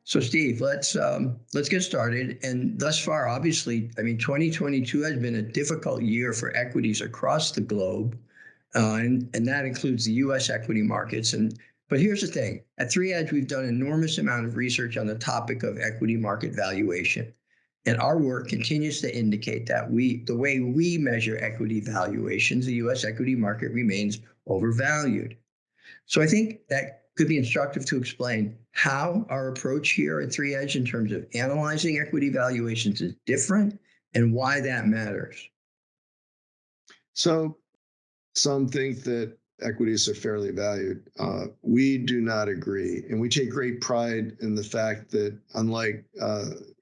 So, Steve, let's get started. And thus far, obviously, I mean, 2022 has been a difficult year for equities across the globe, and that includes the U.S. equity markets. And but here's the thing: at Three Edge, we've done an enormous amount of research on the topic of equity market valuation, and our work continues to indicate that the way we measure equity valuations, the U.S. equity market remains overvalued. So I think that could be instructive to explain how our approach here at Three Edge in terms of analyzing equity valuations is different and why that matters. So some think that equities are fairly valued. We do not agree. And we take great pride in the fact that unlike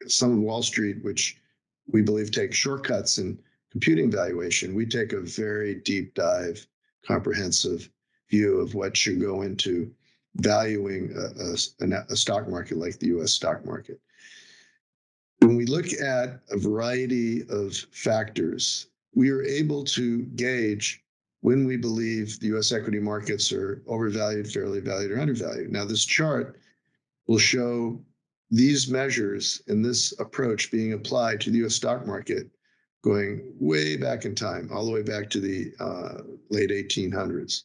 some of Wall Street, which we believe takes shortcuts in computing valuation, we take a very deep dive, comprehensive view of what should go into valuing a stock market like the US stock market. When we look at a variety of factors, we are able to gauge when we believe the US equity markets are overvalued, fairly valued, or undervalued. Now, this chart will show these measures and this approach being applied to the US stock market going way back in time, all the way back to the late 1800s.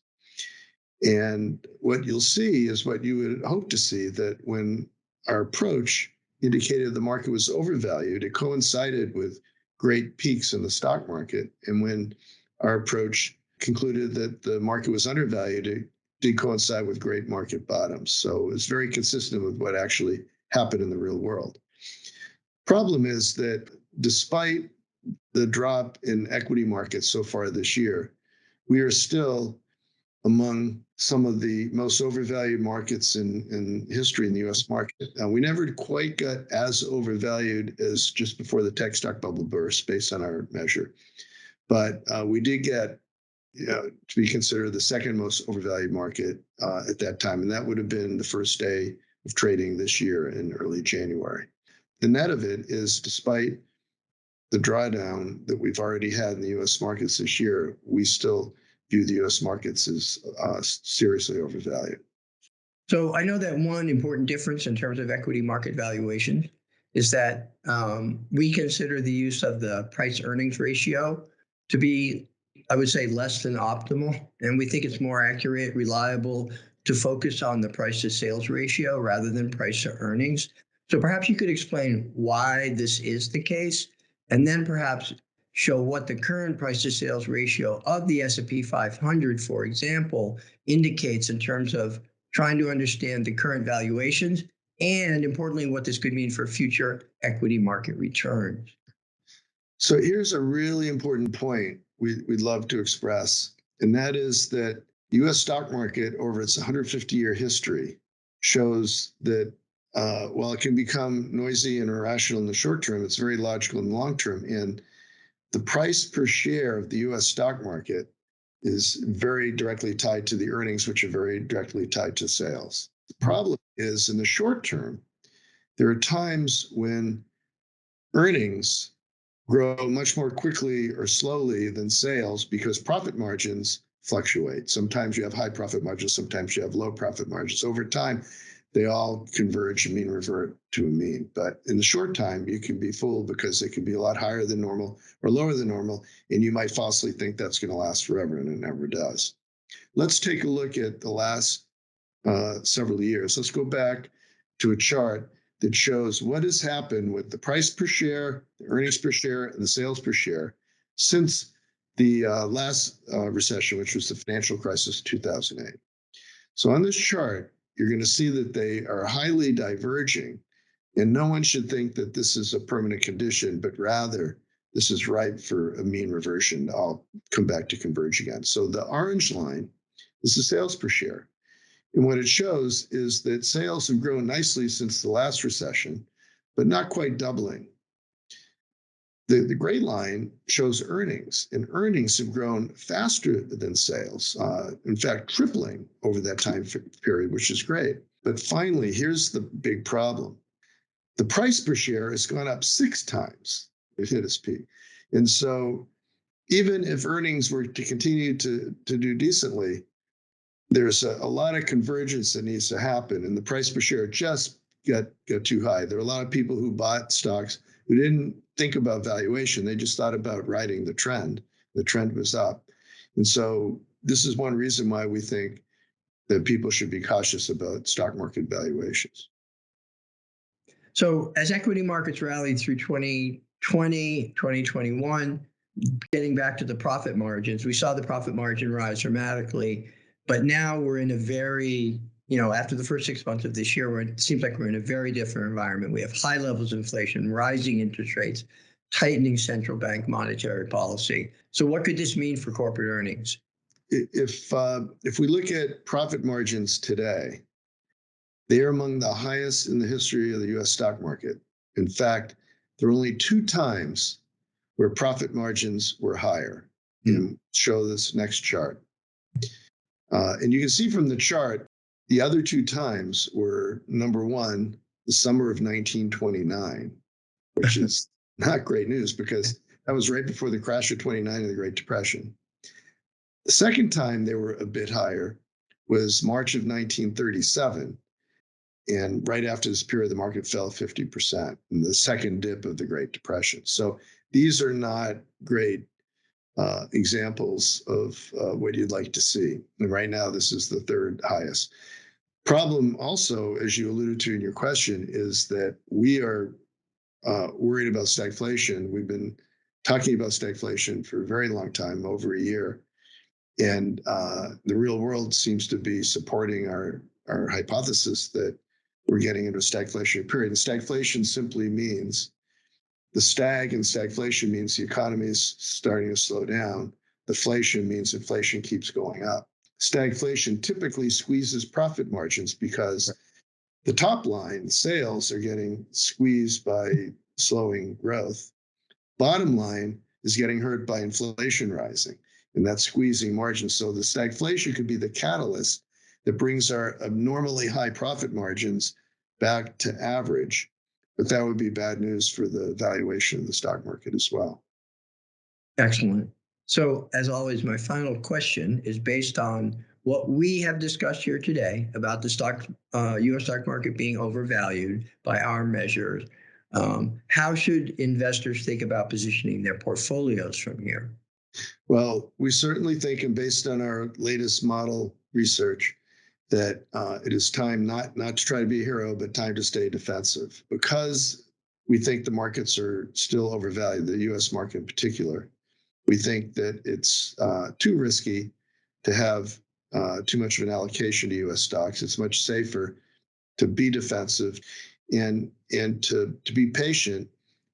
And what you'll see is what you would hope to see, that when our approach indicated the market was overvalued, it coincided with great peaks in the stock market. And when our approach concluded that the market was undervalued, it did coincide with great market bottoms. So it's very consistent with what actually happened in the real world. Problem is that despite the drop in equity markets so far this year, we are still among some of the most overvalued markets in history in the US market. We never quite got as overvalued as just before the tech stock bubble burst based on our measure. But we did get to be considered the second most overvalued market at that time. And that would have been the first day of trading this year in early January. The net of it is, despite the drawdown that we've already had in the US markets this year, we still view the US markets as seriously overvalued. So I know that one important difference in terms of equity market valuation is that we consider the use of the price earnings ratio to be, I would say, less than optimal. And we think it's more accurate, reliable to focus on the price to sales ratio rather than price to earnings. So perhaps you could explain why this is the case, and then perhaps show what the current price to sales ratio of the S&P 500, for example, indicates in terms of trying to understand the current valuations and, importantly, what this could mean for future equity market returns. So here's a really important point we'd love to express, and that is that the US stock market over its 150-year history shows that while it can become noisy and irrational in the short term, it's very logical in the long term. And the price per share of the US stock market is very directly tied to the earnings, which are very directly tied to sales. The problem is, in the short term, there are times when earnings grow much more quickly or slowly than sales because profit margins fluctuate. Sometimes you have high profit margins, sometimes you have low profit margins. Over time, they all converge and mean revert to a mean. But in the short time, you can be fooled because it can be a lot higher than normal or lower than normal, and you might falsely think that's going to last forever, and it never does. Let's take a look at the last several years. Let's go back to a chart that shows what has happened with the price per share, the earnings per share, and the sales per share since the last recession, which was the financial crisis of 2008. So on this chart, you're going to see that they are highly diverging, and no one should think that this is a permanent condition, but rather this is ripe for a mean reversion. I'll come back to converge again. So the orange line is the sales per share. And what it shows is that sales have grown nicely since the last recession, but not quite doubling. The gray line shows earnings, and earnings have grown faster than sales, in fact, tripling over that time period, which is great. But finally, here's the big problem. The price per share has gone up 6 times. It hit its peak. And so even if earnings were to continue to do decently, there's a lot of convergence that needs to happen, and the price per share just got too high. There were a lot of people who bought stocks who didn't think about valuation. They just thought about riding the trend. The trend was up. And so this is one reason why we think that people should be cautious about stock market valuations. So as equity markets rallied through 2020, 2021, getting back to the profit margins, we saw the profit margin rise dramatically. But now we're in a very, after the first 6 months of this year, it seems like we're in a very different environment. We have high levels of inflation, rising interest rates, tightening central bank monetary policy. So what could this mean for corporate earnings? If we look at profit margins today, they are among the highest in the history of the U.S. stock market. In fact, there are only 2 times where profit margins were higher. And show this next chart. And you can see from the chart, the other 2 times were, number one, the summer of 1929, which is not great news because that was right before the crash of 29 and the Great Depression. The second time they were a bit higher was March of 1937. And right after this period, the market fell 50% in the second dip of the Great Depression. So these are not great examples of what you'd like to see. And right now, this is the 3rd highest. Problem also, as you alluded to in your question, is that we are worried about stagflation. We've been talking about stagflation for a very long time, over a year. And the real world seems to be supporting our hypothesis that we're getting into a stagflation period. And stagflation simply means the stag in stagflation means the economy is starting to slow down. Deflation means inflation keeps going up. Stagflation typically squeezes profit margins because the top line, sales, are getting squeezed by slowing growth. Bottom line is getting hurt by inflation rising, and that's squeezing margins. So the stagflation could be the catalyst that brings our abnormally high profit margins back to average. But that would be bad news for the valuation of the stock market as well. Excellent. So as always, my final question is based on what we have discussed here today about the U.S. stock market being overvalued by our measures. How should investors think about positioning their portfolios from here? Well, we certainly think, and based on our latest model research, that it is time not to try to be a hero, but time to stay defensive. Because we think the markets are still overvalued, the U.S. market in particular. We think that it's too risky to have too much of an allocation to U.S. stocks. It's much safer to be defensive and to be patient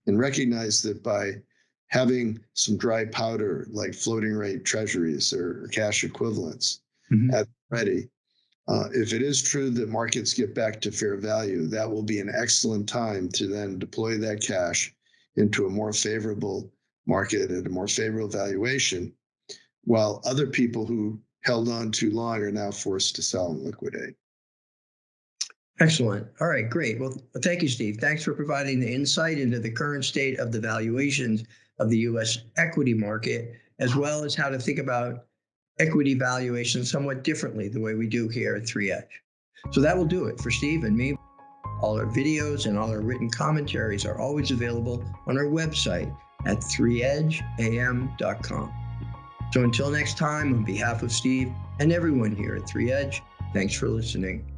and recognize that by having some dry powder like floating rate treasuries or cash equivalents at ready, if it is true that markets get back to fair value, that will be an excellent time to then deploy that cash into a more favorable market at a more favorable valuation, while other people who held on too long are now forced to sell and liquidate. Excellent. All right, great. Well, thank you, Steve. Thanks for providing the insight into the current state of the valuations of the U.S. equity market, as well as how to think about equity valuation somewhat differently the way we do here at 3Edge. So that will do it for Steve and me. All our videos and all our written commentaries are always available on our website at 3edgeam.com. So until next time, on behalf of Steve and everyone here at 3Edge, thanks for listening.